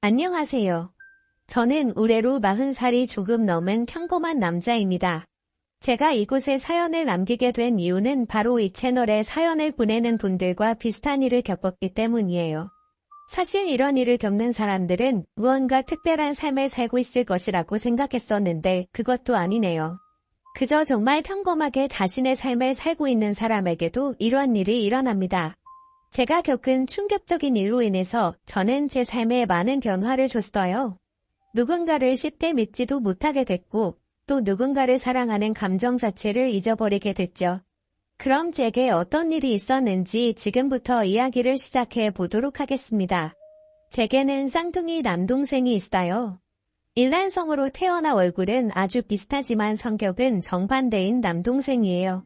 안녕하세요. 저는 올해로 40살이 조금 넘은 평범한 남자입니다. 제가 이곳에 사연을 남기게 된 이유는 바로 이 채널에 사연을 보내는 분들과 비슷한 일을 겪었기 때문이에요. 사실 이런 일을 겪는 사람들은 무언가 특별한 삶을 살고 있을 것이라고 생각했었는데 그것도 아니네요. 그저 정말 평범하게 자신의 삶을 살고 있는 사람에게도 이런 일이 일어납니다. 제가 겪은 충격적인 일로 인해서 저는 제 삶에 많은 변화를 줬어요. 누군가를 쉽게 믿지도 못하게 됐고 또 누군가를 사랑하는 감정 자체를 잊어버리게 됐죠. 그럼 제게 어떤 일이 있었는지 지금부터 이야기를 시작해 보도록 하겠습니다. 제게는 쌍둥이 남동생이 있어요. 일란성으로 태어나 얼굴은 아주 비슷하지만 성격은 정반대인 남동생이에요.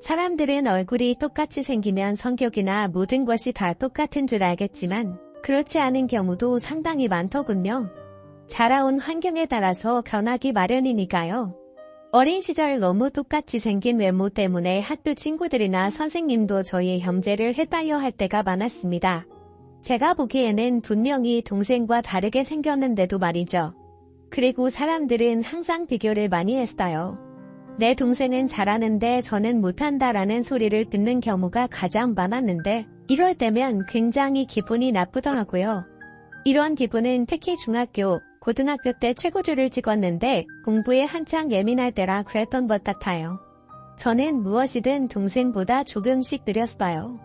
사람들은 얼굴이 똑같이 생기면 성격이나 모든 것이 다 똑같은 줄 알겠지만 그렇지 않은 경우도 상당히 많더군요. 자라온 환경에 따라서 변하기 마련이니까요. 어린 시절 너무 똑같이 생긴 외모 때문에 학교 친구들이나 선생님도 저희 형제를 헷갈려 할 때가 많았습니다. 제가 보기에는 분명히 동생과 다르게 생겼는데도 말이죠. 그리고 사람들은 항상 비교를 많이 했어요. 내 동생은 잘하는데 저는 못한다라는 소리를 듣는 경우가 가장 많았는데 이럴 때면 굉장히 기분이 나쁘더라고요. 이런 기분은 특히 중학교, 고등학교 때 최고조를 찍었는데 공부에 한창 예민할 때라 그랬던 것 같아요. 저는 무엇이든 동생보다 조금씩 느렸어요.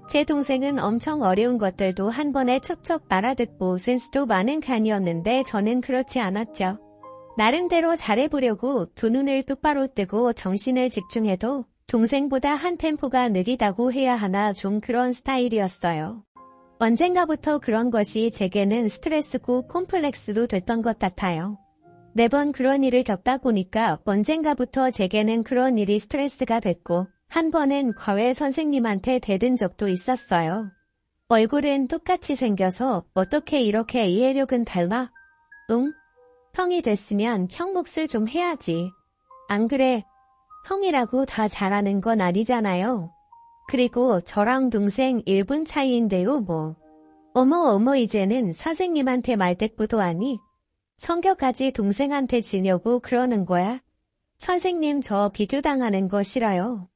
제 동생은 엄청 어려운 것들도 한 번에 척척 알아듣고 센스도 많은 편이었는데 저는 그렇지 않았죠. 나름대로 잘해보려고 두 눈을 똑바로 뜨고 정신을 집중해도 동생보다 한 템포가 느리다고 해야 하나 좀 그런 스타일이었어요. 언젠가부터 그런 것이 제게는 스트레스고 콤플렉스로 됐던 것 같아요. 매번 그런 일을 겪다 보니까 언젠가부터 제게는 그런 일이 스트레스가 됐고 한 번은 과외 선생님한테 대든 적도 있었어요. 얼굴은 똑같이 생겨서 어떻게 이렇게 이해력은 달라? 응? 형이 됐으면 형 몫을 좀 해야지. 안 그래? 형이라고 다 잘하는 건 아니잖아요. 그리고 저랑 동생 1분 차이인데요 뭐. 어머 이제는 선생님한테 말대꾸도 하니? 성격까지 동생한테 지려고 그러는 거야? 선생님 저 비교당하는 거 싫어요.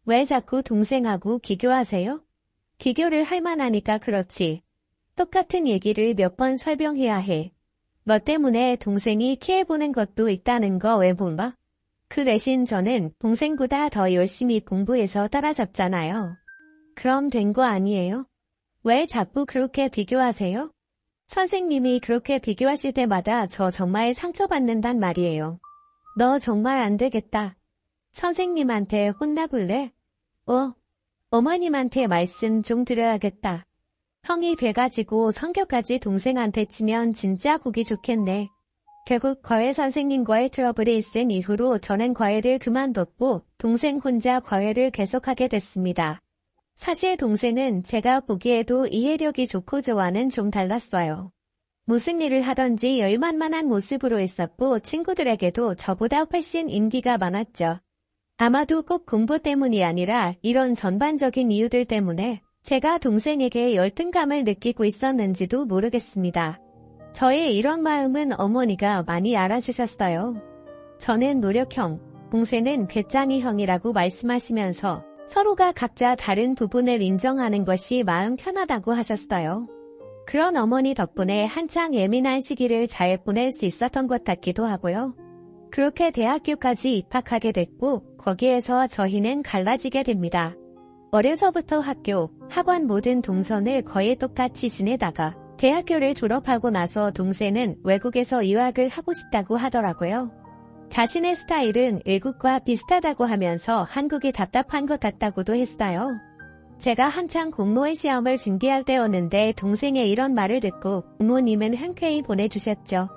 왜 자꾸 동생하고 비교하세요? 비교를 할 만하니까 그렇지. 똑같은 얘기를 몇 번 설명해야 해. 너 때문에 동생이 키해보는 것도 있다는 거 왜 몰라? 그 대신 저는 동생보다 더 열심히 공부해서 따라잡잖아요. 그럼 된 거 아니에요? 왜 자꾸 그렇게 비교하세요? 선생님이 그렇게 비교하실 때마다 저 정말 상처받는단 말이에요. 너 정말 안 되겠다. 선생님한테 혼나볼래? 어머님한테 말씀 좀 드려야겠다. 형이 돼가지고 성격까지 동생한테 치면 진짜 보기 좋겠네. 결국 과외 선생님과의 트러블이 있은 이후로 저는 과외를 그만뒀고 동생 혼자 과외를 계속하게 됐습니다. 사실 동생은 제가 보기에도 이해력이 좋고 저와는 좀 달랐어요. 무슨 일을 하던지 열만만한 모습으로 있었고 친구들에게도 저보다 훨씬 인기가 많았죠. 아마도 꼭 공부 때문이 아니라 이런 전반적인 이유들 때문에 제가 동생에게 열등감을 느끼고 있었는지도 모르겠습니다. 저의 이런 마음은 어머니가 많이 알아주셨어요. 저는 노력형, 동생은 배짱이 형이라고 말씀하시면서 서로가 각자 다른 부분을 인정하는 것이 마음 편하다고 하셨어요. 그런 어머니 덕분에 한창 예민한 시기를 잘 보낼 수 있었던 것 같기도 하고요. 그렇게 대학교까지 입학하게 됐고 거기에서 저희는 갈라지게 됩니다. 어려서부터 학교, 학원 모든 동선을 거의 똑같이 지내다가 대학교를 졸업하고 나서 동생은 외국에서 유학을 하고 싶다고 하더라고요. 자신의 스타일은 외국과 비슷하다고 하면서 한국이 답답한 것 같다고도 했어요. 제가 한창 공무원 시험을 준비할 때였는데 동생의 이런 말을 듣고 부모님은 흔쾌히 보내주셨죠.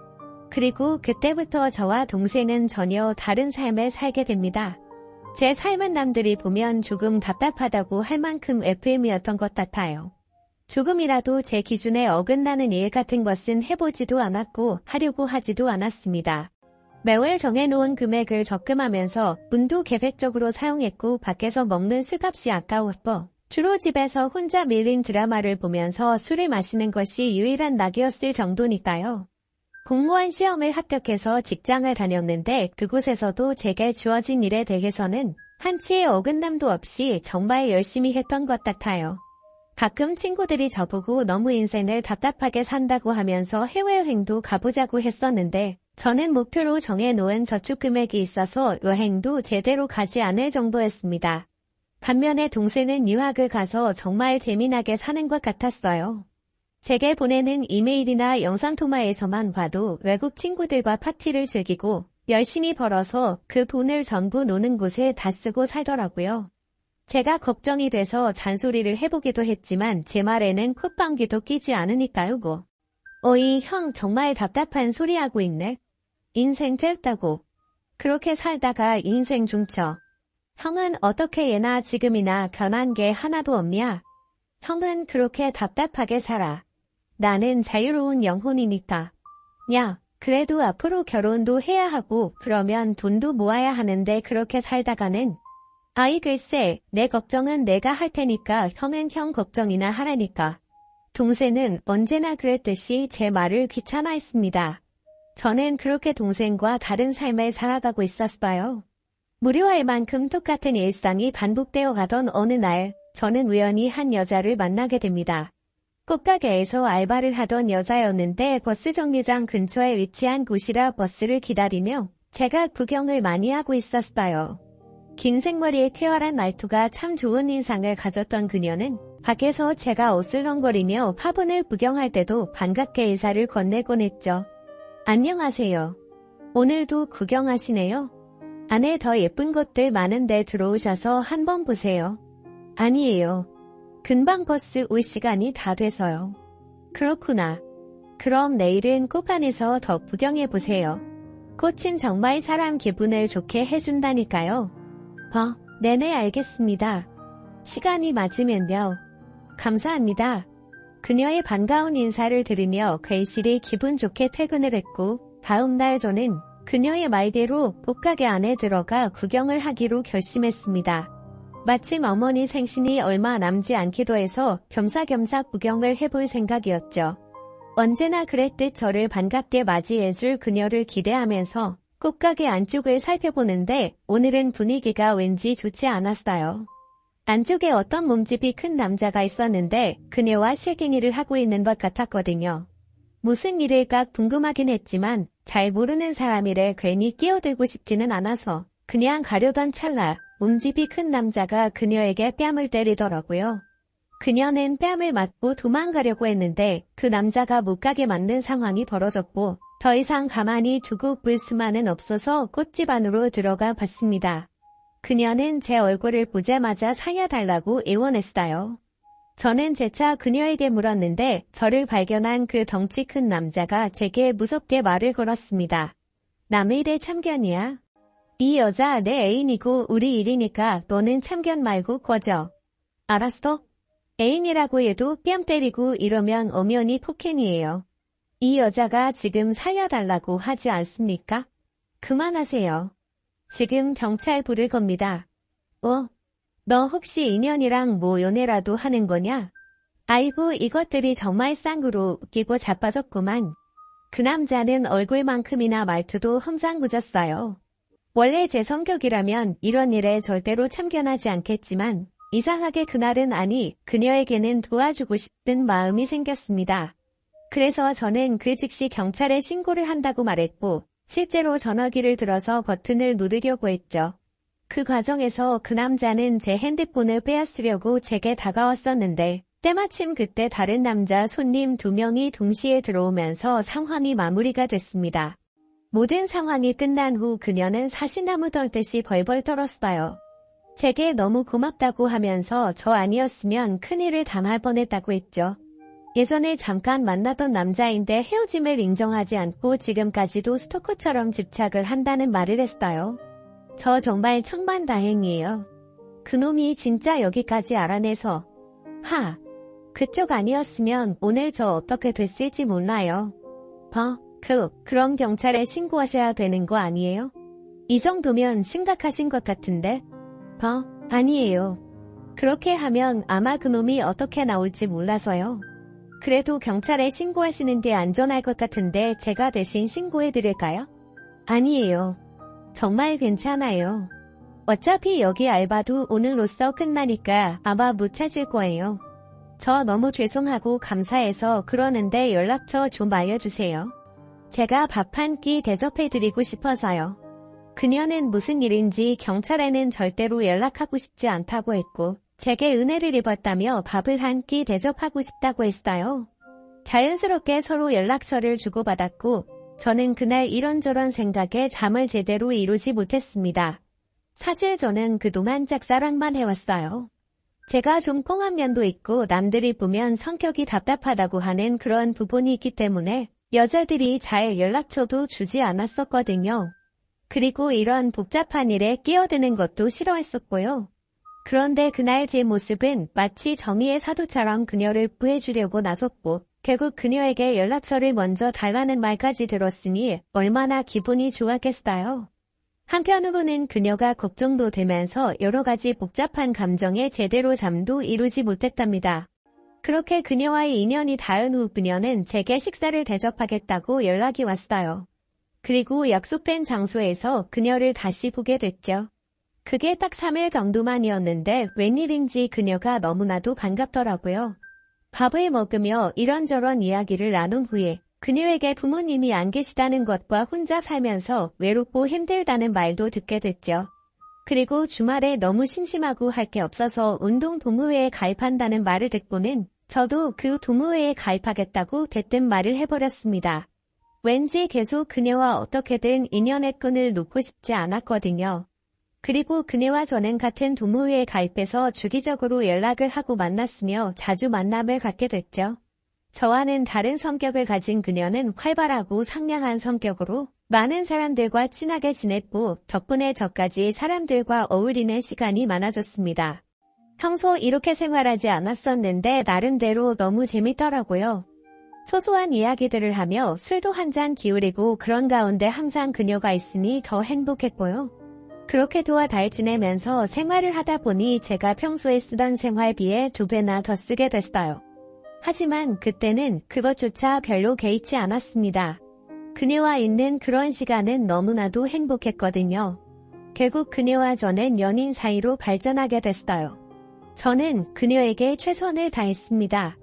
그리고 그때부터 저와 동생은 전혀 다른 삶을 살게 됩니다. 제 삶은 남들이 보면 조금 답답하다고 할 만큼 FM이었던 것 같아요. 조금이라도 제 기준에 어긋나는 일 같은 것은 해보지도 않았고 하려고 하지도 않았습니다. 매월 정해놓은 금액을 적금하면서 문도 계획적으로 사용했고 밖에서 먹는 술값이 아까웠고 주로 집에서 혼자 밀린 드라마를 보면서 술을 마시는 것이 유일한 낙이었을 정도니까요. 공무원 시험을 합격해서 직장을 다녔는데 그곳에서도 제게 주어진 일에 대해서는 한치의 어긋남도 없이 정말 열심히 했던 것 같아요. 가끔 친구들이 저보고 너무 인생을 답답하게 산다고 하면서 해외여행도 가보자고 했었는데 저는 목표로 정해놓은 저축 금액이 있어서 여행도 제대로 가지 않을 정도였습니다. 반면에 동생은 유학을 가서 정말 재미나게 사는 것 같았어요. 제게 보내는 이메일이나 영상통화에서만 봐도 외국 친구들과 파티를 즐기고 열심히 벌어서 그 돈을 전부 노는 곳에 다 쓰고 살더라고요. 제가 걱정이 돼서 잔소리를 해보기도 했지만 제 말에는 콧방귀도 끼지 않으니까요 뭐. 어이 형 정말 답답한 소리 하고 있네. 인생 짧다고. 그렇게 살다가 인생 중쳐. 형은 어떻게 예나 지금이나 변한 게 하나도 없냐? 형은 그렇게 답답하게 살아. 나는 자유로운 영혼이니까. 야, 그래도 앞으로 결혼도 해야 하고 그러면 돈도 모아야 하는데 그렇게 살다가는 아이 글쎄, 내 걱정은 내가 할 테니까 형은 형 걱정이나 하라니까. 동생은 언제나 그랬듯이 제 말을 귀찮아했습니다. 저는 그렇게 동생과 다른 삶을 살아가고 있었어요. 무료할 만큼 똑같은 일상이 반복되어 가던 어느 날, 저는 우연히 한 여자를 만나게 됩니다. 꽃가게에서 알바를 하던 여자였는데 버스 정류장 근처에 위치한 곳이라 버스를 기다리며 제가 구경을 많이 하고 있었어요. 긴 생머리에 쾌활한 말투가 참 좋은 인상을 가졌던 그녀는 밖에서 제가 어슬렁거리며 화분을 구경할 때도 반갑게 인사를 건네곤 했죠. 안녕하세요. 오늘도 구경하시네요. 안에 더 예쁜 것들 많은데 들어오셔서 한번 보세요. 아니에요. 금방 버스 올 시간이 다 돼서요. 그렇구나. 그럼 내일은 꽃간에서 더 구경해보세요. 꽃은 정말 사람 기분을 좋게 해준다니까요. 네네 알겠습니다. 시간이 맞으면요. 감사합니다. 그녀의 반가운 인사를 들으며 괜시리 기분 좋게 퇴근을 했고 다음 날 저는 그녀의 말대로 꽃가게 안에 들어가 구경을 하기로 결심했습니다. 마침 어머니 생신이 얼마 남지 않기도 해서 겸사겸사 구경을 해볼 생각이었죠. 언제나 그랬듯 저를 반갑게 맞이해줄 그녀를 기대하면서 꽃가게 안쪽을 살펴보는데 오늘은 분위기가 왠지 좋지 않았어요. 안쪽에 어떤 몸집이 큰 남자가 있었는데 그녀와 실갱이를 하고 있는 것 같았거든요. 무슨 일일까 궁금하긴 했지만 잘 모르는 사람이래 괜히 끼어들고 싶지는 않아서 그냥 가려던 찰나 몸집이 큰 남자가 그녀에게 뺨을 때리더라고요. 그녀는 뺨을 맞고 도망가려고 했는데 그 남자가 못 가게 만든 상황이 벌어졌고 더 이상 가만히 두고 볼 수만은 없어서 꽃집 안으로 들어가 봤습니다. 그녀는 제 얼굴을 보자마자 살려달라고 애원했어요. 저는 재차 그녀에게 물었는데 저를 발견한 그 덩치 큰 남자가 제게 무섭게 말을 걸었습니다. 남의 대 참견이야. 이 여자 내 애인이고 우리 일이니까 너는 참견 말고 꺼져. 알았어? 애인이라고 해도 뺨 때리고 이러면 엄연히 폭행이에요. 이 여자가 지금 살려달라고 하지 않습니까? 그만하세요. 지금 경찰 부를 겁니다. 너 혹시 인연이랑 뭐 연애라도 하는 거냐? 아이고 이것들이 정말 쌍으로 웃기고 자빠졌구만. 그 남자는 얼굴만큼이나 말투도 험상궂었어요. 원래 제 성격이라면 이런 일에 절대로 참견하지 않겠지만 이상하게 그날은 아니 그녀에게는 도와주고 싶은 마음이 생겼습니다. 그래서 저는 그 즉시 경찰에 신고를 한다고 말했고 실제로 전화기를 들어서 버튼을 누르려고 했죠. 그 과정에서 그 남자는 제 핸드폰을 빼앗으려고 제게 다가왔었는데 때마침 그때 다른 남자 손님 2명이 동시에 들어오면서 상황이 마무리가 됐습니다. 모든 상황이 끝난 후 그녀는 사시나무 덜듯이 벌벌 떨었어요. 제게 너무 고맙다고 하면서 저 아니었으면 큰일을 당할 뻔했다고 했죠. 예전에 잠깐 만나던 남자인데 헤어짐을 인정하지 않고 지금까지도 스토커처럼 집착을 한다는 말을 했어요. 저 정말 천만다행이에요. 그놈이 진짜 여기까지 알아내서. 그쪽 아니었으면 오늘 저 어떻게 됐을지 몰라요. 그럼 경찰에 신고하셔야 되는 거 아니에요? 이 정도면 심각하신 것 같은데? 아니에요. 그렇게 하면 아마 그놈이 어떻게 나올지 몰라서요. 그래도 경찰에 신고하시는 게 안전할 것 같은데 제가 대신 신고해드릴까요? 아니에요. 정말 괜찮아요. 어차피 여기 알바도 오늘로써 끝나니까 아마 못 찾을 거예요. 저 너무 죄송하고 감사해서 그러는데 연락처 좀 알려주세요. 제가 밥 한 끼 대접해드리고 싶어서요. 그녀는 무슨 일인지 경찰에는 절대로 연락하고 싶지 않다고 했고 제게 은혜를 입었다며 밥을 한 끼 대접하고 싶다고 했어요. 자연스럽게 서로 연락처를 주고받았고 저는 그날 이런저런 생각에 잠을 제대로 이루지 못했습니다. 사실 저는 그동안 짝사랑만 해왔어요. 제가 좀 꽁한 면도 있고 남들이 보면 성격이 답답하다고 하는 그런 부분이 있기 때문에 여자들이 잘 연락처도 주지 않았었거든요. 그리고 이런 복잡한 일에 끼어드는 것도 싫어했었고요. 그런데 그날 제 모습은 마치 정의의 사도처럼 그녀를 구해주려고 나섰고 결국 그녀에게 연락처를 먼저 달라는 말까지 들었으니 얼마나 기분이 좋았겠어요. 한편으로는 그녀가 걱정도 되면서 여러 가지 복잡한 감정에 제대로 잠도 이루지 못했답니다. 그렇게 그녀와의 인연이 닿은 후 그녀는 제게 식사를 대접하겠다고 연락이 왔어요. 그리고 약속된 장소에서 그녀를 다시 보게 됐죠. 그게 딱 3일 정도만이었는데 웬일인지 그녀가 너무나도 반갑더라고요. 밥을 먹으며 이런저런 이야기를 나눈 후에 그녀에게 부모님이 안 계시다는 것과 혼자 살면서 외롭고 힘들다는 말도 듣게 됐죠. 그리고 주말에 너무 심심하고 할 게 없어서 운동 동호회에 가입한다는 말을 듣고는 저도 그 동호회에 가입하겠다고 대뜸 말을 해버렸습니다. 왠지 계속 그녀와 어떻게든 인연의 끈을 놓고 싶지 않았거든요. 그리고 그녀와 저는 같은 동호회에 가입해서 주기적으로 연락을 하고 만났으며 자주 만남을 갖게 됐죠. 저와는 다른 성격을 가진 그녀는 활발하고 상냥한 성격으로 많은 사람들과 친하게 지냈고 덕분에 저까지 사람들과 어울리는 시간이 많아졌습니다. 평소 이렇게 생활하지 않았었는데 나름대로 너무 재밌더라고요. 소소한 이야기들을 하며 술도 한 잔 기울이고 그런 가운데 항상 그녀가 있으니 더 행복했고요. 그렇게 도와 달 지내면서 생활을 하다 보니 제가 평소에 쓰던 생활비에 2배나 더 쓰게 됐어요. 하지만 그때는 그것조차 별로 개의치 않았습니다. 그녀와 있는 그런 시간은 너무나도 행복했거든요. 결국 그녀와 저는 연인 사이로 발전하게 됐어요. 저는 그녀에게 최선을 다했습니다.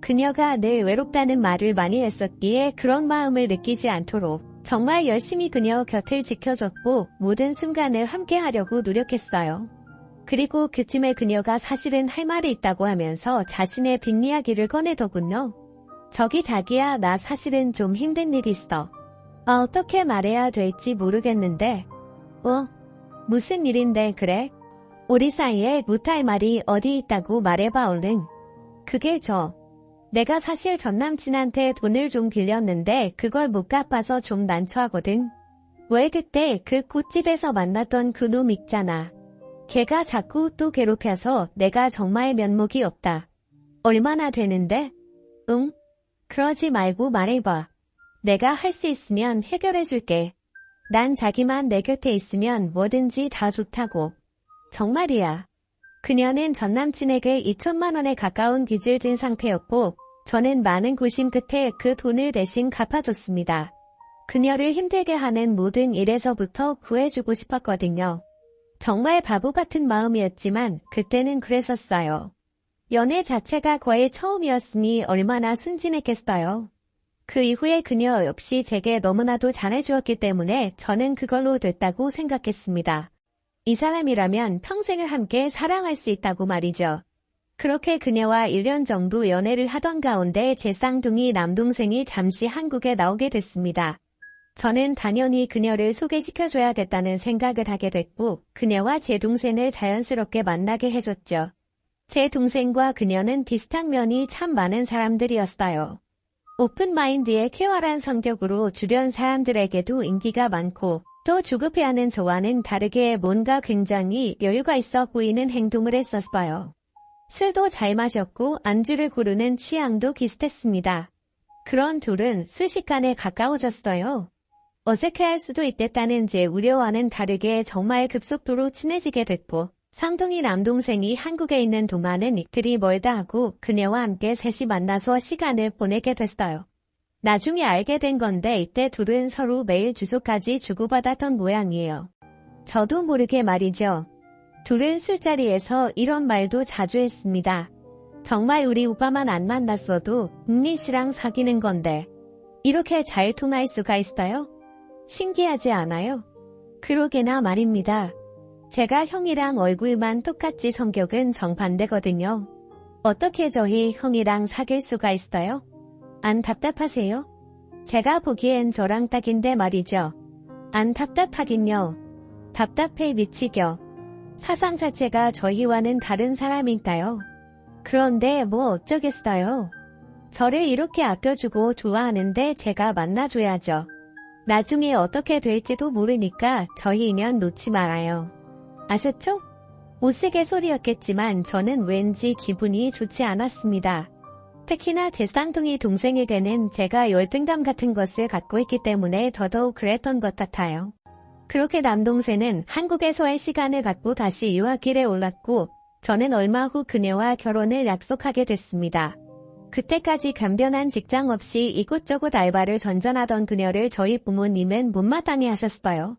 그녀가 늘 외롭다는 말을 많이 했었기에 그런 마음을 느끼지 않도록 정말 열심히 그녀 곁을 지켜줬고 모든 순간을 함께 하려고 노력했어요. 그리고 그쯤에 그녀가 사실은 할 말이 있다고 하면서 자신의 뒷이야기를 꺼내더군요. 저기 자기야, 나 사실은 좀 힘든 일이 있어. 어떻게 말해야 될지 모르겠는데. 무슨 일인데 그래? 우리 사이에 못할 말이 어디 있다고 말해봐 얼른. 그게 내가 사실 전 남친한테 돈을 좀 빌렸는데 그걸 못 갚아서 좀 난처하거든. 왜 그때 그 꽃집에서 만났던 그 놈 있잖아. 걔가 자꾸 또 괴롭혀서 내가 정말 면목이 없다. 얼마나 되는데? 응? 그러지 말고 말해봐. 내가 할 수 있으면 해결해줄게. 난 자기만 내 곁에 있으면 뭐든지 다 좋다고. 정말이야. 그녀는 전 남친에게 2천만 원에 가까운 빚을 진 상태였고 저는 많은 고심 끝에 그 돈을 대신 갚아줬습니다. 그녀를 힘들게 하는 모든 일에서부터 구해주고 싶었거든요. 정말 바보 같은 마음이었지만 그때는 그랬었어요. 연애 자체가 거의 처음이었으니 얼마나 순진했겠어요. 그 이후에 그녀 역시 제게 너무나도 잘해주었기 때문에 저는 그걸로 됐다고 생각했습니다. 이 사람이라면 평생을 함께 사랑할 수 있다고 말이죠. 그렇게 그녀와 1년 정도 연애를 하던 가운데 제 쌍둥이 남동생이 잠시 한국에 나오게 됐습니다. 저는 당연히 그녀를 소개시켜줘야겠다는 생각을 하게 됐고 그녀와 제 동생을 자연스럽게 만나게 해줬죠. 제 동생과 그녀는 비슷한 면이 참 많은 사람들이었어요. 오픈마인드의 쾌활한 성격으로 주변 사람들에게도 인기가 많고 또 조급해하는 저와는 다르게 뭔가 굉장히 여유가 있어 보이는 행동을 했었어요. 술도 잘 마셨고 안주를 고르는 취향도 비슷했습니다. 그런 둘은 순식간에 가까워졌어요. 어색해할 수도 있겠다는 제 우려와는 다르게 정말 급속도로 친해지게 됐고 쌍둥이 남동생이 한국에 있는 동안은 이틀이 멀다 하고 그녀와 함께 셋이 만나서 시간을 보내게 됐어요. 나중에 알게 된 건데 이때 둘은 서로 매일 주소까지 주고받았던 모양이에요. 저도 모르게 말이죠. 둘은 술자리에서 이런 말도 자주 했습니다. 정말 우리 오빠만 안 만났어도 웅린 씨랑 사귀는 건데 이렇게 잘 통할 수가 있어요? 신기하지 않아요? 그러게나 말입니다. 제가 형이랑 얼굴만 똑같지 성격은 정반대거든요. 어떻게 저희 형이랑 사귈 수가 있어요? 안 답답하세요? 제가 보기엔 저랑 딱인데 말이죠. 안 답답하긴요. 답답해 미치겨. 사상 자체가 저희와는 다른 사람일까요? 그런데 뭐 어쩌겠어요. 저를 이렇게 아껴주고 좋아하는데 제가 만나줘야죠. 나중에 어떻게 될지도 모르니까 저희 인연 놓지 말아요. 아셨죠? 우스갯소리였겠지만 저는 왠지 기분이 좋지 않았습니다. 특히나 제 쌍둥이 동생에게는 제가 열등감 같은 것을 갖고 있기 때문에 더더욱 그랬던 것 같아요. 그렇게 남동생은 한국에서의 시간을 갖고 다시 유학길에 올랐고 저는 얼마 후 그녀와 결혼을 약속하게 됐습니다. 그때까지 간변한 직장 없이 이곳저곳 알바를 전전하던 그녀를 저희 부모님은 못마땅해 하셨어요.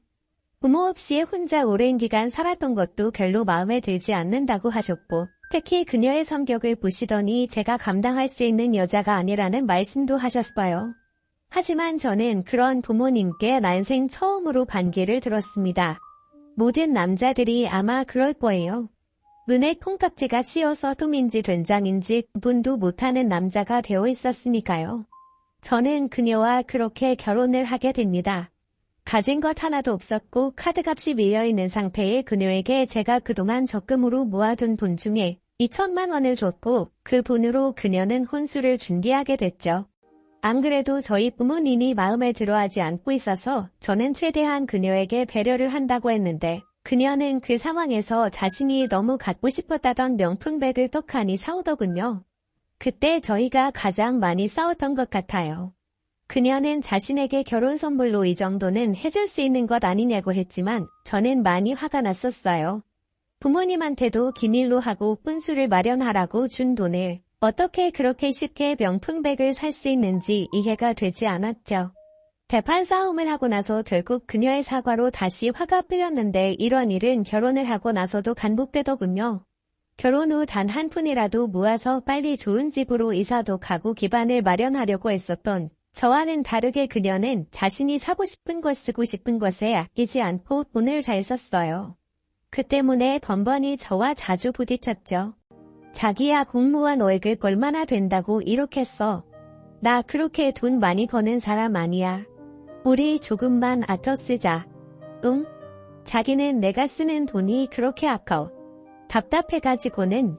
부모 없이 혼자 오랜 기간 살았던 것도 별로 마음에 들지 않는다고 하셨고 특히 그녀의 성격을 보시더니 제가 감당할 수 있는 여자가 아니라는 말씀도 하셨어요. 하지만 저는 그런 부모님께 난생 처음으로 반기를 들었습니다. 모든 남자들이 아마 그럴 거예요. 눈에 콩깍지가 씌어서 똥인지 된장인지 구분도 못하는 남자가 되어 있었으니까요. 저는 그녀와 그렇게 결혼을 하게 됩니다. 가진 것 하나도 없었고 카드값이 밀려있는 상태의 그녀에게 제가 그동안 적금으로 모아둔 돈 중에 2천만 원을 줬고 그 돈으로 그녀는 혼수를 준비하게 됐죠. 안 그래도 저희 부모님이 마음에 들어하지 않고 있어서 저는 최대한 그녀에게 배려를 한다고 했는데 그녀는 그 상황에서 자신이 너무 갖고 싶었다던 명품백을 떡하니 사오더군요. 그때 저희가 가장 많이 싸웠던 것 같아요. 그녀는 자신에게 결혼 선물로 이 정도는 해줄 수 있는 것 아니냐고 했지만 저는 많이 화가 났었어요. 부모님한테도 기밀로 하고 혼수를 마련하라고 준 돈을 어떻게 그렇게 쉽게 명품백을 살 수 있는지 이해가 되지 않았죠. 대판 싸움을 하고 나서 결국 그녀의 사과로 다시 화가 풀렸는데 이런 일은 결혼을 하고 나서도 반복되더군요. 결혼 후 단 한 푼이라도 모아서 빨리 좋은 집으로 이사도 가고 기반을 마련하려고 했었던 저와는 다르게 그녀는 자신이 사고 싶은 것 쓰고 싶은 것에 아끼지 않고 돈을 잘 썼어요. 그 때문에 번번이 저와 자주 부딪혔죠. 자기야 공무원 월급 얼마나 된다고 이렇게 써. 나 그렇게 돈 많이 버는 사람 아니야. 우리 조금만 아껴 쓰자. 응? 자기는 내가 쓰는 돈이 그렇게 아까워. 답답해가지고는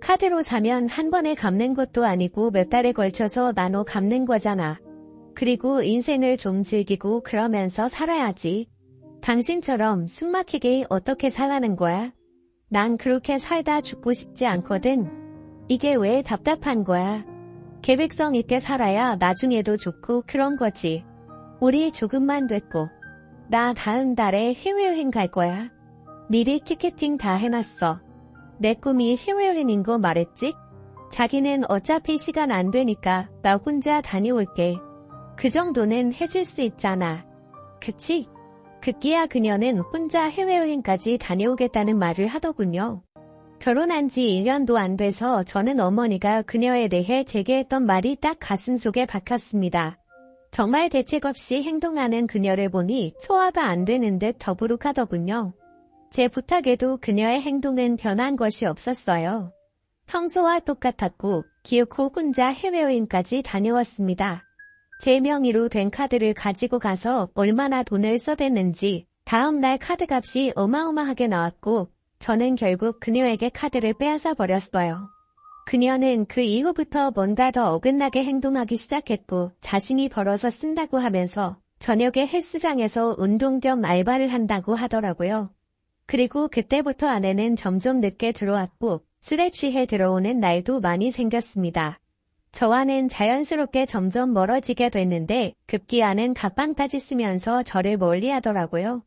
카드로 사면 한 번에 갚는 것도 아니고 몇 달에 걸쳐서 나눠 갚는 거잖아. 그리고 인생을 좀 즐기고 그러면서 살아야지. 당신처럼 숨막히게 어떻게 살라는 거야? 난 그렇게 살다 죽고 싶지 않거든. 이게 왜 답답한 거야? 계획성 있게 살아야 나중에도 좋고 그런 거지. 우리 조금만 됐고. 나 다음 달에 해외여행 갈 거야. 미리 티켓팅 다 해놨어. 내 꿈이 해외여행인 거 말했지? 자기는 어차피 시간 안 되니까 나 혼자 다녀올게. 그 정도는 해줄 수 있잖아. 그치? 급기야 그녀는 혼자 해외여행까지 다녀오겠다는 말을 하더군요. 결혼한 지 1년도 안 돼서 저는 어머니가 그녀에 대해 제게 했던 말이 딱 가슴속에 박혔습니다. 정말 대책 없이 행동하는 그녀를 보니 소화가 안 되는 듯 더부룩하더군요. 제 부탁에도 그녀의 행동은 변한 것이 없었어요. 평소와 똑같았고 기어코 혼자 해외여행까지 다녀왔습니다. 제 명의로 된 카드를 가지고 가서 얼마나 돈을 써댔는지 다음날 카드값이 어마어마하게 나왔고 저는 결국 그녀에게 카드를 빼앗아 버렸어요. 그녀는 그 이후부터 뭔가 더 어긋나게 행동하기 시작했고 자신이 벌어서 쓴다고 하면서 저녁에 헬스장에서 운동 겸 알바를 한다고 하더라고요. 그리고 그때부터 아내는 점점 늦게 들어왔고 술에 취해 들어오는 날도 많이 생겼습니다. 저와는 자연스럽게 점점 멀어지게 됐는데 급기야는 갑방까지 쓰면서 저를 멀리하더라고요.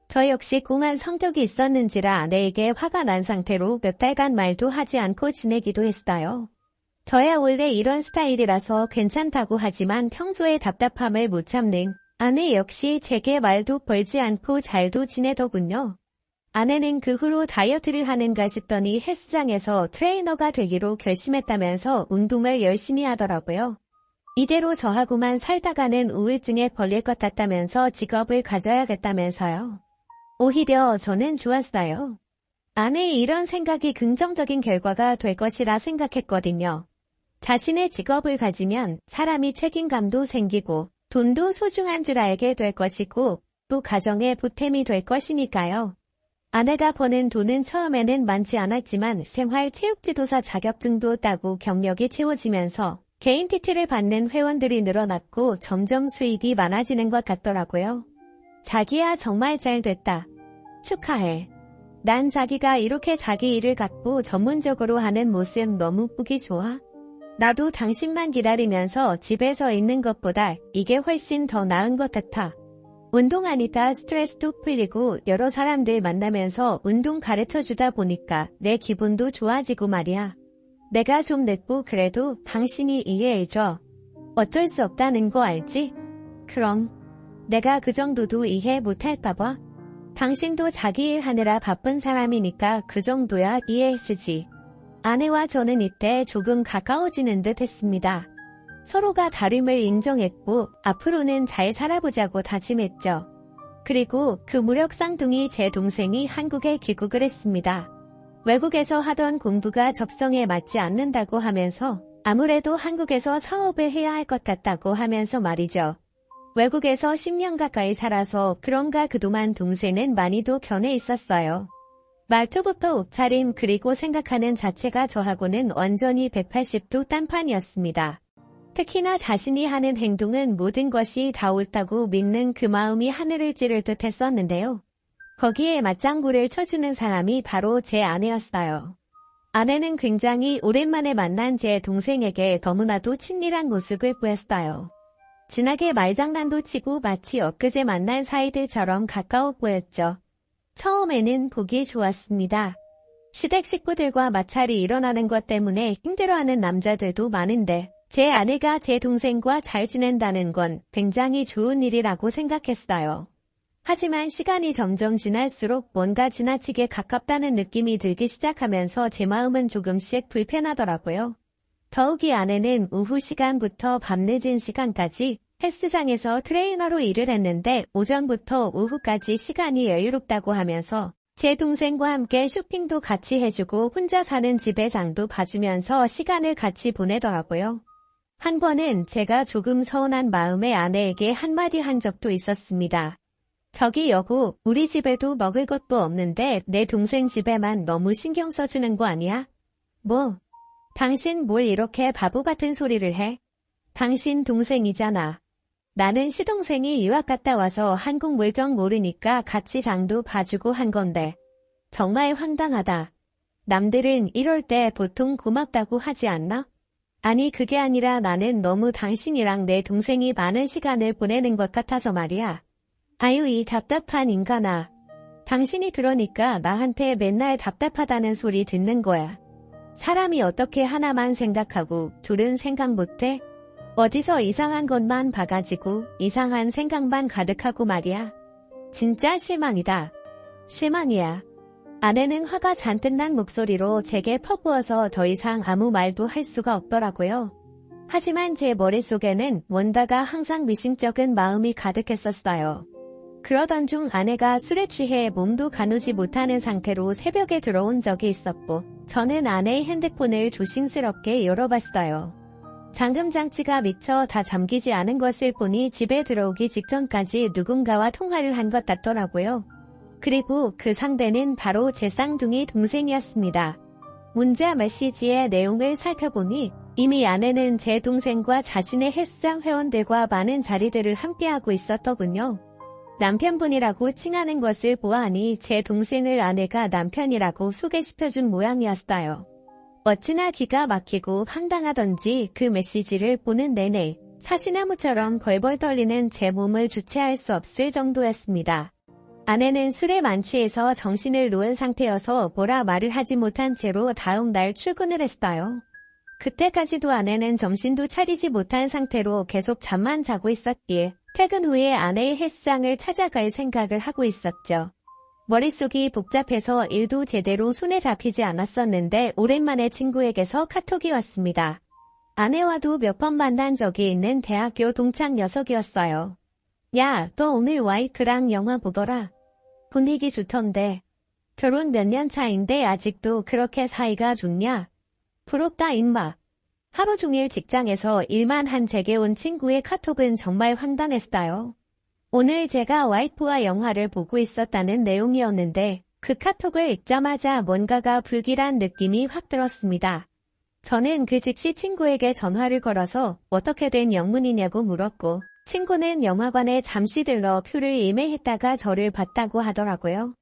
저 역시 꽁한 성격이 있었는지라 아내에게 화가 난 상태로 몇 달간 말도 하지 않고 지내기도 했어요. 저야 원래 이런 스타일이라서 괜찮다고 하지만 평소에 답답함을 못 참는 아내 역시 제게 말도 걸지 않고 잘도 지내더군요. 아내는 그 후로 다이어트를 하는가 싶더니 헬스장에서 트레이너가 되기로 결심했다면서 운동을 열심히 하더라고요. 이대로 저하고만 살다가는 우울증에 걸릴 것 같다면서 직업을 가져야겠다면서요. 오히려 저는 좋았어요. 아내의 이런 생각이 긍정적인 결과가 될 것이라 생각했거든요. 자신의 직업을 가지면 사람이 책임감도 생기고 돈도 소중한 줄 알게 될 것이고 또 가정의 보탬이 될 것이니까요. 아내가 버는 돈은 처음에는 많지 않았지만 생활체육지도사 자격증도 따고 경력이 채워지면서 개인 PT를 받는 회원들이 늘어났고 점점 수익이 많아지는 것 같더라고요. 자기야 정말 잘 됐다. 축하해. 난 자기가 이렇게 자기 일을 갖고 전문적으로 하는 모습 너무 보기 좋아. 나도 당신만 기다리면서 집에서 있는 것보다 이게 훨씬 더 나은 것 같아. 운동하니까 스트레스도 풀리고 여러 사람들 만나면서 운동 가르쳐주다 보니까 내 기분도 좋아지고 말이야. 내가 좀 늦고 그래도 당신이 이해해줘. 어쩔 수 없다는 거 알지? 그럼 내가 그 정도도 이해 못할까봐? 당신도 자기 일 하느라 바쁜 사람이니까 그 정도야 이해해주지. 아내와 저는 이때 조금 가까워지는 듯 했습니다. 서로가 다름을 인정했고 앞으로는 잘 살아보자고 다짐했죠. 그리고 그 무력 쌍둥이 제 동생이 한국에 귀국을 했습니다. 외국에서 하던 공부가 적성에 맞지 않는다고 하면서 아무래도 한국에서 사업을 해야 할 것 같다고 하면서 말이죠. 외국에서 10년 가까이 살아서 그런가 그동안 동생은 많이도 견해 있었어요. 말투부터 옷차림 그리고 생각하는 자체가 저하고는 완전히 180도 딴판이었습니다. 특히나 자신이 하는 행동은 모든 것이 다 옳다고 믿는 그 마음이 하늘을 찌를 듯 했었는데요. 거기에 맞장구를 쳐주는 사람이 바로 제 아내였어요. 아내는 굉장히 오랜만에 만난 제 동생에게 너무나도 친밀한 모습을 보였어요. 진하게 말장난도 치고 마치 엊그제 만난 사이들처럼 가까워 보였죠. 처음에는 보기 좋았습니다. 시댁 식구들과 마찰이 일어나는 것 때문에 힘들어하는 남자들도 많은데 제 아내가 제 동생과 잘 지낸다는 건 굉장히 좋은 일이라고 생각했어요. 하지만 시간이 점점 지날수록 뭔가 지나치게 가깝다는 느낌이 들기 시작하면서 제 마음은 조금씩 불편하더라고요. 더욱이 아내는 오후 시간부터 밤늦은 시간까지 헬스장에서 트레이너로 일을 했는데 오전부터 오후까지 시간이 여유롭다고 하면서 제 동생과 함께 쇼핑도 같이 해주고 혼자 사는 집의 장도 봐주면서 시간을 같이 보내더라고요. 한 번은 제가 조금 서운한 마음에 아내에게 한마디 한 적도 있었습니다. 저기 여보, 우리 집에도 먹을 것도 없는데 내 동생 집에만 너무 신경 써주는 거 아니야? 뭐? 당신 뭘 이렇게 바보 같은 소리를 해? 당신 동생이잖아. 나는 시동생이 유학 갔다 와서 한국 물정 모르니까 같이 장도 봐주고 한 건데. 정말 황당하다. 남들은 이럴 때 보통 고맙다고 하지 않나? 아니 그게 아니라 나는 너무 당신이랑 내 동생이 많은 시간을 보내는 것 같아서 말이야. 아유 이 답답한 인간아. 당신이 그러니까 나한테 맨날 답답하다는 소리 듣는 거야. 사람이 어떻게 하나만 생각하고 둘은 생각 못해? 어디서 이상한 것만 봐가지고 이상한 생각만 가득하고 말이야. 진짜 실망이다. 실망이야. 아내는 화가 잔뜩 난 목소리로 제게 퍼부어서 더 이상 아무 말도 할 수가 없더라고요. 하지만 제 머릿속에는 뭔가가 항상 미심쩍은 마음이 가득했었어요. 그러던 중 아내가 술에 취해 몸도 가누지 못하는 상태로 새벽에 들어온 적이 있었고 저는 아내의 핸드폰을 조심스럽게 열어봤어요. 잠금장치가 미처 다 잠기지 않은 것을 보니 집에 들어오기 직전까지 누군가와 통화를 한 것 같더라고요. 그리고 그 상대는 바로 제 쌍둥이 동생이었습니다. 문자 메시지의 내용을 살펴보니 이미 아내는 제 동생과 자신의 헬스장 회원들과 많은 자리들을 함께하고 있었더군요. 남편분이라고 칭하는 것을 보아하니 제 동생을 아내가 남편이라고 소개시켜준 모양이었어요. 어찌나 기가 막히고 황당하던지 그 메시지를 보는 내내 사시나무처럼 벌벌 떨리는 제 몸을 주체할 수 없을 정도였습니다. 아내는 술에 만취해서 정신을 놓은 상태여서 뭐라 말을 하지 못한 채로 다음 날 출근을 했어요. 그때까지도 아내는 정신도 차리지 못한 상태로 계속 잠만 자고 있었기에 퇴근 후에 아내의 헬스장을 찾아갈 생각을 하고 있었죠. 머릿속이 복잡해서 일도 제대로 손에 잡히지 않았었는데 오랜만에 친구에게서 카톡이 왔습니다. 아내와도 몇 번 만난 적이 있는 대학교 동창 녀석이었어요. 야, 너 오늘 와이프랑 영화 보더라. 분위기 좋던데. 결혼 몇 년 차인데 아직도 그렇게 사이가 좋냐? 부럽다 임마. 하루 종일 직장에서 일만 한 제게 온 친구의 카톡은 정말 황당했어요. 오늘 제가 와이프와 영화를 보고 있었다는 내용이었는데 그 카톡을 읽자마자 뭔가가 불길한 느낌이 확 들었습니다. 저는 그 즉시 친구에게 전화를 걸어서 어떻게 된 영문이냐고 물었고 친구는 영화관에 잠시 들러 표를 예매했다가 저를 봤다고 하더라고요.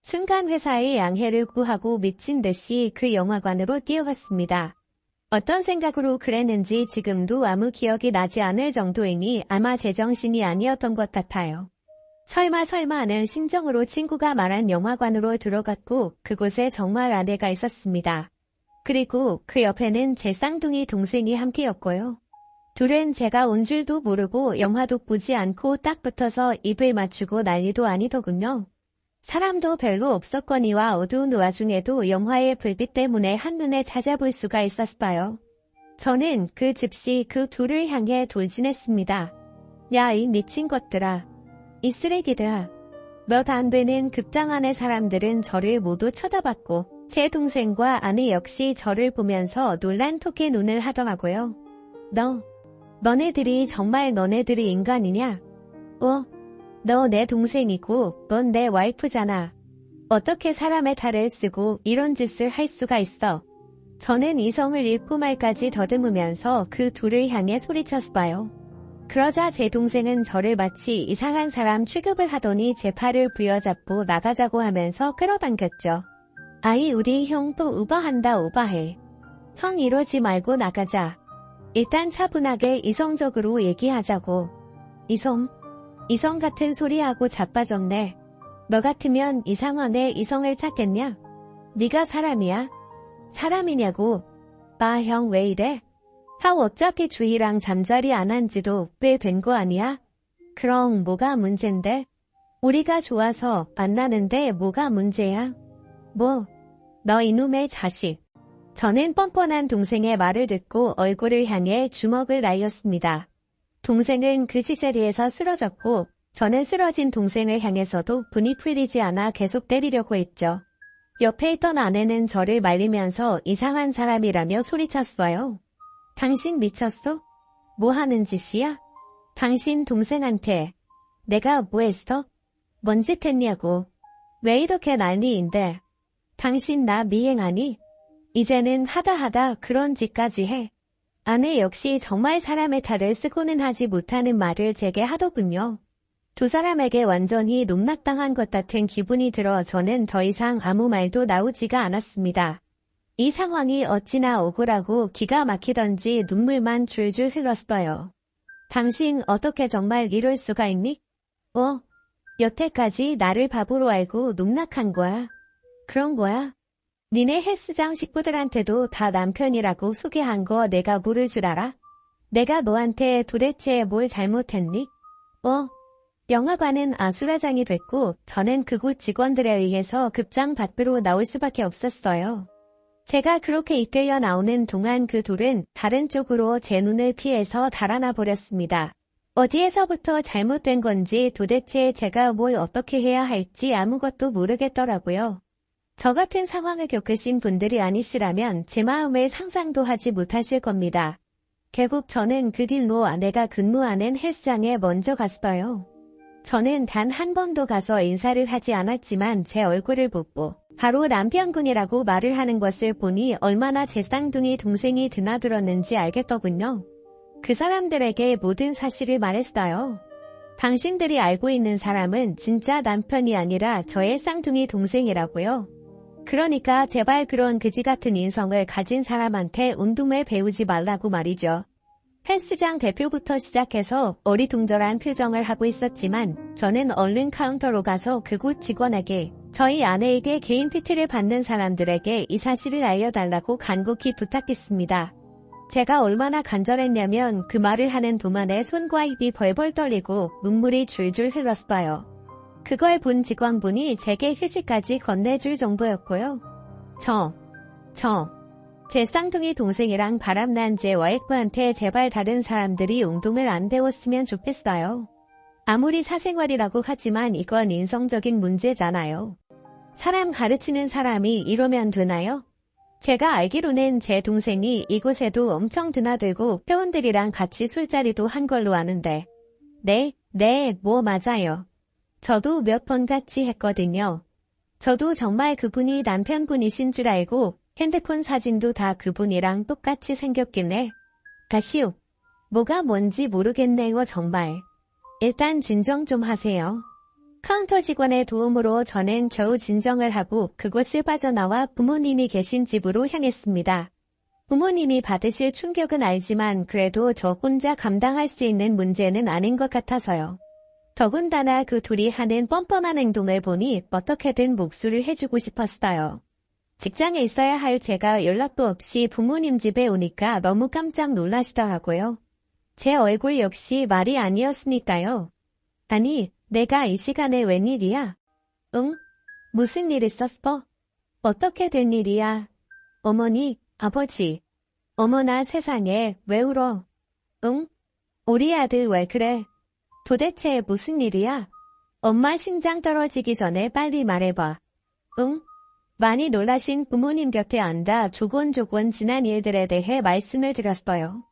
순간 회사의 양해를 구하고 미친 듯이 그 영화관으로 뛰어갔습니다. 어떤 생각으로 그랬는지 지금도 아무 기억이 나지 않을 정도이니 아마 제정신이 아니었던 것 같아요. 설마 하는 심정으로 친구가 말한 영화관으로 들어갔고 그곳에 정말 아내가 있었습니다. 그리고 그 옆에는 제 쌍둥이 동생이 함께였고요. 둘은 제가 온 줄도 모르고 영화도 보지 않고 딱 붙어서 입을 맞추고 난리도 아니더군요. 사람도 별로 없었거니와 어두운 와중에도 영화의 불빛 때문에 한눈에 찾아볼 수가 있었어요. 저는 그 즉시 그 둘을 향해 돌진했습니다. 야, 이 미친 것들아. 이 쓰레기들아. 몇 안 되는 극장 안의 사람들은 저를 모두 쳐다봤고 제 동생과 아내 역시 저를 보면서 놀란 토끼 눈을 하더라고요. 너네들이 정말 너네들이 인간이냐? 너 내 동생이고 넌 내 와이프잖아. 어떻게 사람의 탈을 쓰고 이런 짓을 할 수가 있어? 저는 이성을 잃고 말까지 더듬으면서 그 둘을 향해 소리쳤어요. 그러자 제 동생은 저를 마치 이상한 사람 취급을 하더니 제 팔을 부여잡고 나가자고 하면서 끌어당겼죠. 아이 우리 형 또 오버한다 오버해. 형 이러지 말고 나가자. 일단 차분하게 이성적으로 얘기하자고. 이성 같은 소리하고 자빠졌네. 너 같으면 이 상황에 이성을 찾겠냐? 네가 사람이야? 사람이냐고. 봐 형 왜 이래? 형 어차피 주희랑 잠자리 안 한 지도 꽤 된 거 아니야? 그럼 뭐가 문젠데? 우리가 좋아서 만나는데 뭐가 문제야? 너 이놈의 자식. 저는 뻔뻔한 동생의 말을 듣고 얼굴을 향해 주먹을 날렸습니다. 동생은 그 자리에서 쓰러졌고 저는 쓰러진 동생을 향해서도 분이 풀리지 않아 계속 때리려고 했죠. 옆에 있던 아내는 저를 말리면서 이상한 사람이라며 소리쳤어요. 당신 미쳤어? 뭐 하는 짓이야? 당신 동생한테 내가 뭐 했어? 뭔 짓 했냐고. 왜 이렇게 난리인데. 당신 나 미행하니? 이제는 하다 그런 짓까지 해. 아내 역시 정말 사람의 탈을 쓰고는 하지 못하는 말을 제게 하더군요. 두 사람에게 완전히 농락당한 것 같은 기분이 들어 저는 더 이상 아무 말도 나오지가 않았습니다. 이 상황이 어찌나 억울하고 기가 막히던지 눈물만 줄줄 흘렀어요. 당신 어떻게 정말 이럴 수가 있니? 여태까지 나를 바보로 알고 농락한 거야. 그런 거야? 니네 헬스장 식구들한테도 다 남편이라고 소개한 거 내가 모를 줄 알아? 내가 너한테 도대체 뭘 잘못했니? 영화관은 아수라장이 됐고 저는 그곳 직원들에 의해서 극장 밖으로 나올 수밖에 없었어요. 제가 그렇게 이끌려 나오는 동안 그 둘은 다른 쪽으로 제 눈을 피해서 달아나 버렸습니다. 어디에서부터 잘못된 건지 도대체 제가 뭘 어떻게 해야 할지 아무것도 모르겠더라고요. 저 같은 상황을 겪으신 분들이 아니시라면 제 마음을 상상도 하지 못하실 겁니다. 결국 저는 그 뒤로 아내가 근무하는 헬스장에 먼저 갔어요. 저는 단 한 번도 가서 인사를 하지 않았지만 제 얼굴을 보고 바로 남편군이라고 말을 하는 것을 보니 얼마나 제 쌍둥이 동생이 드나들었는지 알겠더군요. 그 사람들에게 모든 사실을 말했어요. 당신들이 알고 있는 사람은 진짜 남편이 아니라 저의 쌍둥이 동생이라고요. 그러니까 제발 그런 그지 같은 인성을 가진 사람한테 운동을 배우지 말라고 말이죠. 헬스장 대표부터 시작해서 어리둥절한 표정을 하고 있었지만 저는 얼른 카운터로 가서 그곳 직원에게 저희 아내에게 개인 PT를 받는 사람들에게 이 사실을 알려달라고 간곡히 부탁했습니다. 제가 얼마나 간절했냐면 그 말을 하는 동안에 손과 입이 벌벌 떨리고 눈물이 줄줄 흘렀어요. 그걸 본 직원분이 제게 휴지까지 건네줄 정도였고요. 제 쌍둥이 동생이랑 바람난 제 와이프한테 제발 다른 사람들이 운동을 안 배웠으면 좋겠어요. 아무리 사생활이라고 하지만 이건 인성적인 문제잖아요. 사람 가르치는 사람이 이러면 되나요? 제가 알기로는 제 동생이 이곳에도 엄청 드나들고 회원들이랑 같이 술자리도 한 걸로 아는데. 네, 맞아요. 저도 몇 번 같이 했거든요. 저도 정말 그분이 남편분이신 줄 알고 핸드폰 사진도 다 그분이랑 똑같이 생겼길래. 휴, 뭐가 뭔지 모르겠네요 정말. 일단 진정 좀 하세요. 카운터 직원의 도움으로 저는 겨우 진정을 하고 그곳을 빠져나와 부모님이 계신 집으로 향했습니다. 부모님이 받으실 충격은 알지만 그래도 저 혼자 감당할 수 있는 문제는 아닌 것 같아서요. 더군다나 그 둘이 하는 뻔뻔한 행동을 보니 어떻게든 목수를 해주고 싶었어요. 직장에 있어야 할 제가 연락도 없이 부모님 집에 오니까 너무 깜짝 놀라시더라고요. 제 얼굴 역시 말이 아니었으니까요. 아니, 내가 이 시간에 웬일이야? 응? 무슨 일 있었어? 어떻게 된 일이야? 어머니, 아버지. 어머나 세상에, 왜 울어? 응? 우리 아들 왜 그래? 도대체 무슨 일이야? 엄마 심장 떨어지기 전에 빨리 말해봐. 응? 많이 놀라신 부모님 곁에 앉아 조곤조곤 지난 일들에 대해 말씀을 드렸어요.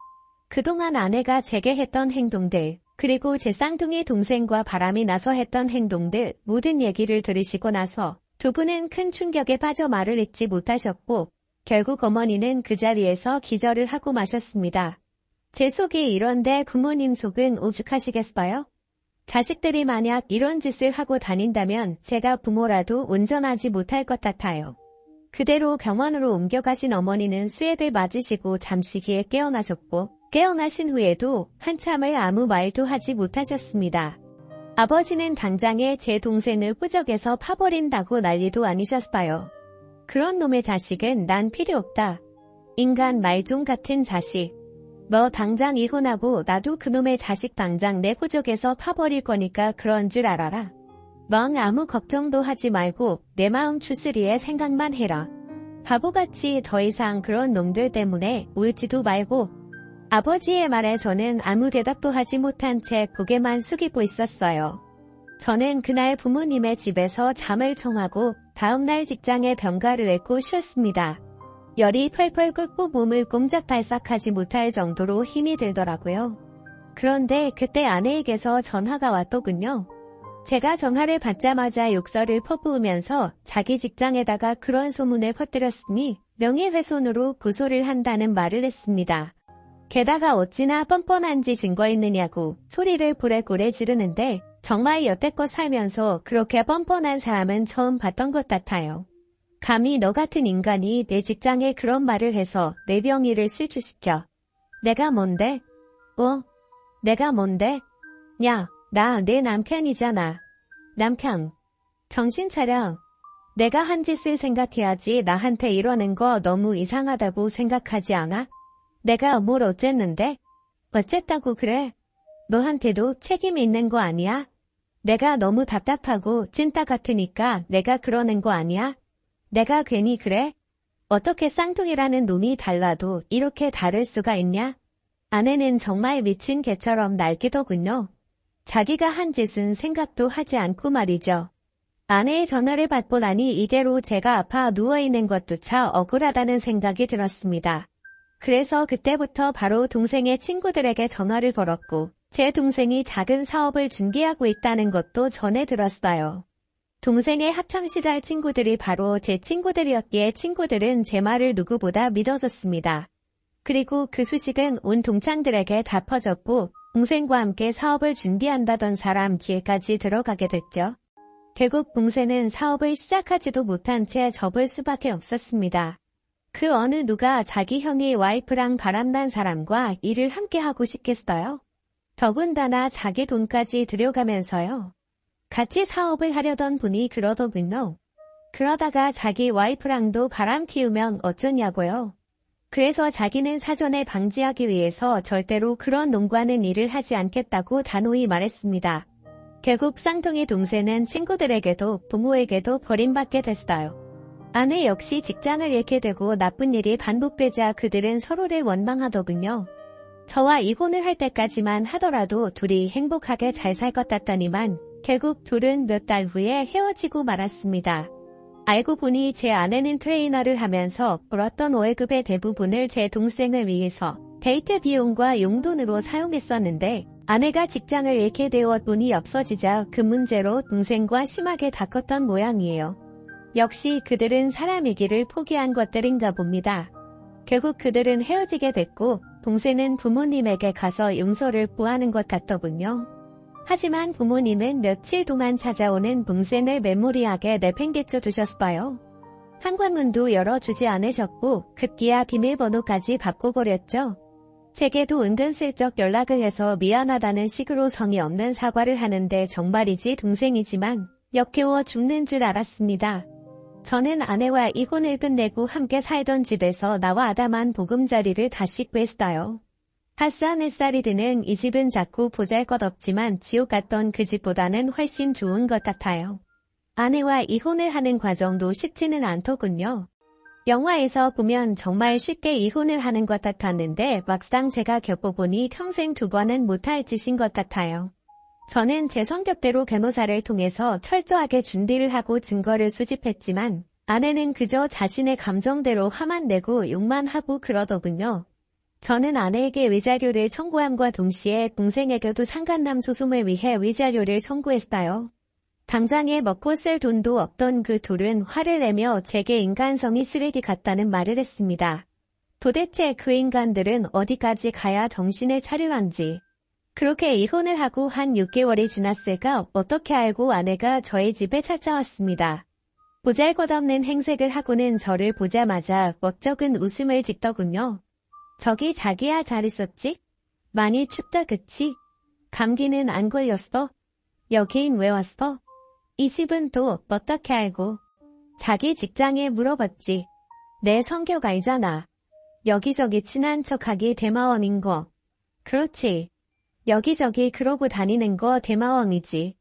그동안 아내가 제게 했던 행동들, 그리고 제 쌍둥이 동생과 바람이 나서 했던 행동들 모든 얘기를 들으시고 나서 두 분은 큰 충격에 빠져 말을 잇지 못하셨고 결국 어머니는 그 자리에서 기절을 하고 마셨습니다. 제 속이 이런데 부모님 속은 오죽하시겠어요? 자식들이 만약 이런 짓을 하고 다닌다면 제가 부모라도 운전하지 못할 것 같아요. 그대로 병원으로 옮겨가신 어머니는 수액을 맞으시고 잠시기에 깨어나셨고 깨어나신 후에도 한참을 아무 말도 하지 못하셨습니다. 아버지는 당장에 제 동생을 후적에서 파버린다고 난리도 아니셨어요. 그런 놈의 자식은 난 필요 없다. 인간 말종 같은 자식. 너 당장 이혼하고 나도 그놈의 자식 당장 내 후적에서 파버릴 거니까 그런 줄 알아라. 멍 아무 걱정도 하지 말고 내 마음 추스리에 생각만 해라. 바보같이 더 이상 그런 놈들 때문에 울지도 말고. 아버지의 말에 저는 아무 대답도 하지 못한 채 고개만 숙이고 있었어요. 저는 그날 부모님의 집에서 잠을 청하고 다음날 직장에 병가를 앓고 쉬었습니다. 열이 펄펄 끓고 몸을 꼼짝달싹하지 못할 정도로 힘이 들더라고요. 그런데 그때 아내에게서 전화가 왔더군요. 제가 전화를 받자마자 욕설을 퍼부으면서 자기 직장에다가 그런 소문을 퍼뜨렸으니 명예훼손으로 고소를 한다는 말을 했습니다. 게다가 어찌나 뻔뻔한지 증거 있느냐고 소리를 고래고래 지르는데 정말 여태껏 살면서 그렇게 뻔뻔한 사람은 처음 봤던 것 같아요. 감히 너 같은 인간이 내 직장에 그런 말을 해서 내 명의를 실추시켜. 내가 뭔데? 내가 뭔데? 야, 나 내 남편이잖아. 남편. 정신 차려. 내가 한 짓을 생각해야지 나한테 이러는 거 너무 이상하다고 생각하지 않아? 내가 뭘 어쨌는데? 어쨌다고 그래? 너한테도 책임 있는 거 아니야? 내가 너무 답답하고 찐따 같으니까 내가 그러는 거 아니야? 내가 괜히 그래? 어떻게 쌍둥이라는 놈이 달라도 이렇게 다를 수가 있냐? 아내는 정말 미친 개처럼 날뛰더군요. 자기가 한 짓은 생각도 하지 않고 말이죠. 아내의 전화를 받고 나니 이대로 제가 아파 누워있는 것조차 억울하다는 생각이 들었습니다. 그래서 그때부터 바로 동생의 친구들에게 전화를 걸었고 제 동생이 작은 사업을 준비하고 있다는 것도 전해 들었어요. 동생의 학창시절 친구들이 바로 제 친구들이었기에 친구들은 제 말을 누구보다 믿어줬습니다. 그리고 그 소식은 온 동창들에게 다 퍼졌고 동생과 함께 사업을 준비한다던 사람 귀에까지 들어가게 됐죠. 결국 동생은 사업을 시작하지도 못한 채 접을 수밖에 없었습니다. 그 어느 누가 자기 형이 와이프랑 바람난 사람과 일을 함께 하고 싶겠어요? 더군다나 자기 돈까지 들여가면서요. 같이 사업을 하려던 분이 그러더군요. 그러다가 자기 와이프랑도 바람 피우면 어쩌냐고요. 그래서 자기는 사전에 방지하기 위해서 절대로 그런 놈과는 일을 하지 않겠다고 단호히 말했습니다. 결국 쌍둥이 동생은 친구들에게도 부모에게도 버림받게 됐어요. 아내 역시 직장을 잃게 되고 나쁜 일이 반복되자 그들은 서로를 원망하더군요. 저와 이혼을 할 때까지만 하더라도 둘이 행복하게 잘 살 것 같더니만 결국 둘은 몇 달 후에 헤어지고 말았습니다. 알고 보니 제 아내는 트레이너를 하면서 벌었던 월급의 대부분을 제 동생을 위해서 데이트 비용과 용돈으로 사용했었는데 아내가 직장을 잃게 되어 돈이 없어지자 그 문제로 동생과 심하게 다퉜던 모양이에요. 역시 그들은 사람이기를 포기한 것들인가 봅니다. 결국 그들은 헤어지게 됐고 동생은 부모님에게 가서 용서를 구하는 것 같더군요. 하지만 부모님은 며칠 동안 찾아오는 동생을 메모리하게 내팽개쳐 두셨어요. 현관문도 열어주지 않으셨고 급기야 비밀번호까지 바꿔버렸죠. 제게도 은근슬쩍 연락을 해서 미안하다는 식으로 성의 없는 사과를 하는데 정말이지 동생이지만 역겨워 죽는 줄 알았습니다. 저는 아내와 이혼을 끝내고 함께 살던 집에서 나와 아담한 보금자리를 다시 구했어요. 핫산 햇살이 드는 이 집은 작고 보잘것없지만 지옥 같던 그 집보다는 훨씬 좋은 것 같아요. 아내와 이혼을 하는 과정도 쉽지는 않더군요. 영화에서 보면 정말 쉽게 이혼을 하는 것 같았는데 막상 제가 겪어보니 평생 두 번은 못할 짓인 것 같아요. 저는 제 성격대로 변호사를 통해서 철저하게 준비를 하고 증거를 수집했지만 아내는 그저 자신의 감정대로 화만 내고 욕만 하고 그러더군요. 저는 아내에게 위자료를 청구함과 동시에 동생에게도 상간남 소송을 위해 위자료를 청구했어요. 당장에 먹고 쓸 돈도 없던 그 둘은 화를 내며 제게 인간성이 쓰레기 같다는 말을 했습니다. 도대체 그 인간들은 어디까지 가야 정신을 차리란지. 그렇게 이혼을 하고 한 6개월이 지났을까 어떻게 알고 아내가 저희 집에 찾아왔습니다. 보잘것없는 행색을 하고는 저를 보자마자 멋쩍은 웃음을 짓더군요. 저기 자기야 잘 있었지? 많이 춥다 그치? 감기는 안 걸렸어? 여긴 왜 왔어? 이 집은 또 어떻게 알고? 자기 직장에 물어봤지. 내 성격 알잖아. 여기저기 친한 척하기 대마왕인 거. 그렇지. 여기저기 그러고 다니는 거 대마왕이지.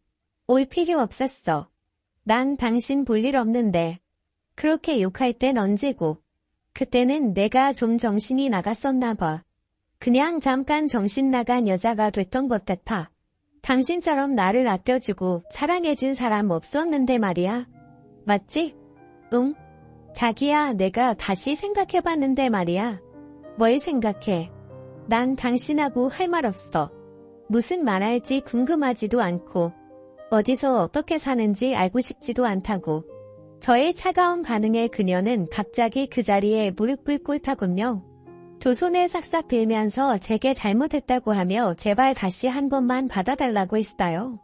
올 필요 없었어. 난 당신 볼 일 없는데. 그렇게 욕할 땐 언제고. 그때는 내가 좀 정신이 나갔었나 봐. 그냥 잠깐 정신 나간 여자가 됐던 것 같아. 당신처럼 나를 아껴주고 사랑해준 사람 없었는데 말이야. 맞지? 응? 자기야 내가 다시 생각해봤는데 말이야. 뭘 생각해? 난 당신하고 할 말 없어. 무슨 말할지 궁금하지도 않고 어디서 어떻게 사는지 알고 싶지도 않다고. 저의 차가운 반응에 그녀는 갑자기 그 자리에 무릎을 꿇더군요. 두 손을 싹싹 빌면서 제게 잘못했다고 하며 제발 다시 한 번만 받아달라고 했어요.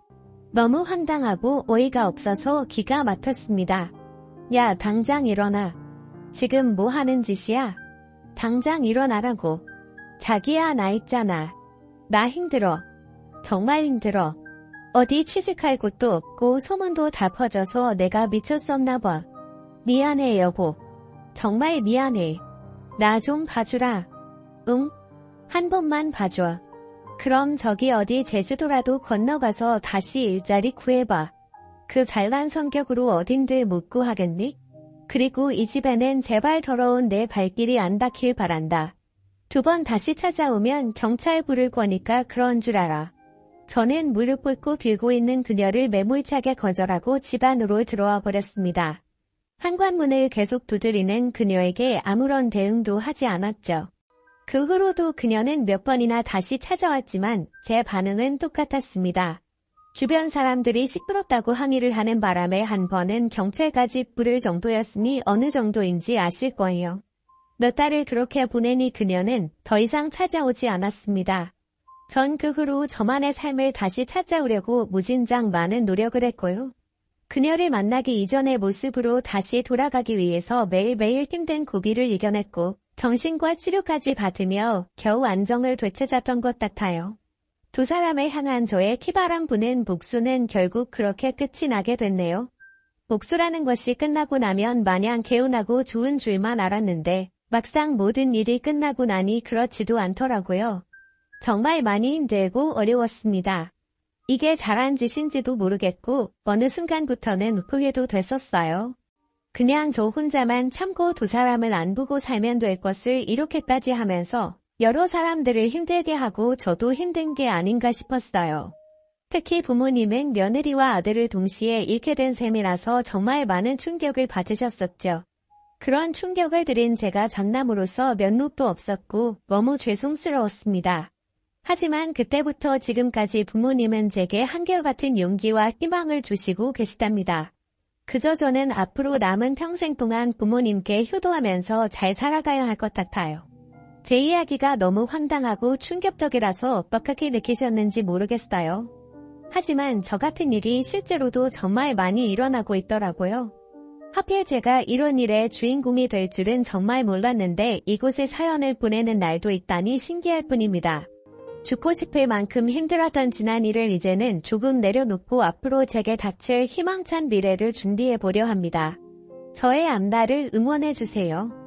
너무 황당하고 어이가 없어서 기가 막혔습니다. 야 당장 일어나. 지금 뭐 하는 짓이야? 당장 일어나라고. 자기야 나 있잖아. 나 힘들어. 정말 힘들어. 어디 취직할 곳도 없고 소문도 다 퍼져서 내가 미쳤었나 봐. 미안해 여보. 정말 미안해. 나 좀 봐주라. 응? 한 번만 봐줘. 그럼 저기 어디 제주도라도 건너가서 다시 일자리 구해봐. 그 잘난 성격으로 어딘들 못 구하겠니? 그리고 이 집에는 제발 더러운 내 발길이 안 닿길 바란다. 두 번 다시 찾아오면 경찰 부를 거니까 그런 줄 알아. 저는 무릎 꿇고 빌고 있는 그녀를 매몰차게 거절하고 집 안으로 들어와 버렸습니다. 현관문을 계속 두드리는 그녀에게 아무런 대응도 하지 않았죠. 그 후로도 그녀는 몇 번이나 다시 찾아왔지만 제 반응은 똑같았습니다. 주변 사람들이 시끄럽다고 항의를 하는 바람에 한 번은 경찰까지 부를 정도였으니 어느 정도인지 아실 거예요. 몇 달을 그렇게 보내니 그녀는 더 이상 찾아오지 않았습니다. 전 그 후로 저만의 삶을 다시 찾아오려고 무진장 많은 노력을 했고요. 그녀를 만나기 이전의 모습으로 다시 돌아가기 위해서 매일매일 힘든 고비를 이겨냈고 정신과 치료까지 받으며 겨우 안정을 되찾았던 것 같아요. 두 사람을 향한 저의 키바람 부는 복수는 결국 그렇게 끝이 나게 됐네요. 복수라는 것이 끝나고 나면 마냥 개운하고 좋은 줄만 알았는데 막상 모든 일이 끝나고 나니 그렇지도 않더라고요. 정말 많이 힘들고 어려웠습니다. 이게 잘한 짓인지도 모르겠고 어느 순간부터는 후회도 됐었어요. 그냥 저 혼자만 참고 두 사람을 안 보고 살면 될 것을 이렇게까지 하면서 여러 사람들을 힘들게 하고 저도 힘든 게 아닌가 싶었어요. 특히 부모님은 며느리와 아들을 동시에 잃게 된 셈이라서 정말 많은 충격을 받으셨었죠. 그런 충격을 들인 제가 장남으로서 면목도 없었고 너무 죄송스러웠습니다. 하지만 그때부터 지금까지 부모님은 제게 한결같은 용기와 희망을 주시고 계시답니다. 그저 저는 앞으로 남은 평생 동안 부모님께 효도하면서 잘 살아가야 할 것 같아요. 제 이야기가 너무 황당하고 충격적이라서 뻑하게 느끼셨는지 모르겠어요. 하지만 저 같은 일이 실제로도 정말 많이 일어나고 있더라고요. 하필 제가 이런 일의 주인공이 될 줄은 정말 몰랐는데 이곳에 사연을 보내는 날도 있다니 신기할 뿐입니다. 죽고 싶을 만큼 힘들었던 지난 일을 이제는 조금 내려놓고 앞으로 제게 닥칠 희망찬 미래를 준비해보려 합니다. 저의 앞날을 응원해주세요.